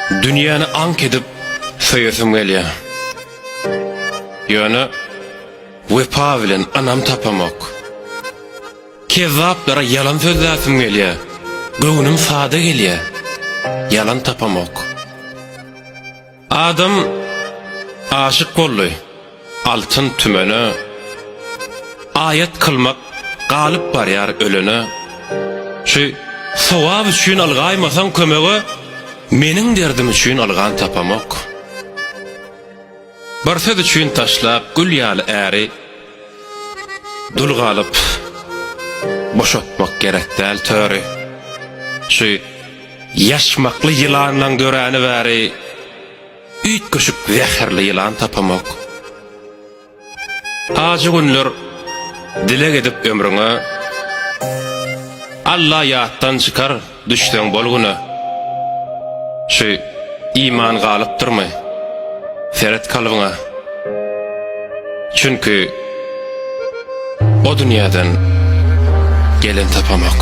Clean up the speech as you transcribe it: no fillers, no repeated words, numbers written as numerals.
Dünýäni ank edip söýesim gelýär. Ýöne wepa bilen anam tapamak. Kezzaplara yalan sözläsim gelýär. Göwnüm sada gelýär. Yalan tapamak. Adam aşyk boldy. Altyn tümene ayet kılmak galyp barýar ölene. Şu sowab üçin algaýmasaň kömegi meniň derdim üçin algan tapamak. Bir söz üçin taşlap gül ýaly äri dulgalyp boşatmak gerek däl töre. Şu ýaşmakly ýylanyň döräni bäri üýt köşüp zäherli ýylan tapamak. Ajy günler dilek edip ömrüňe Allah ýatdan çykar düşden bolguny. Şu iman galyp durmy. Seret kalbyňa. Çünkü o dünýäden gelen tapamak.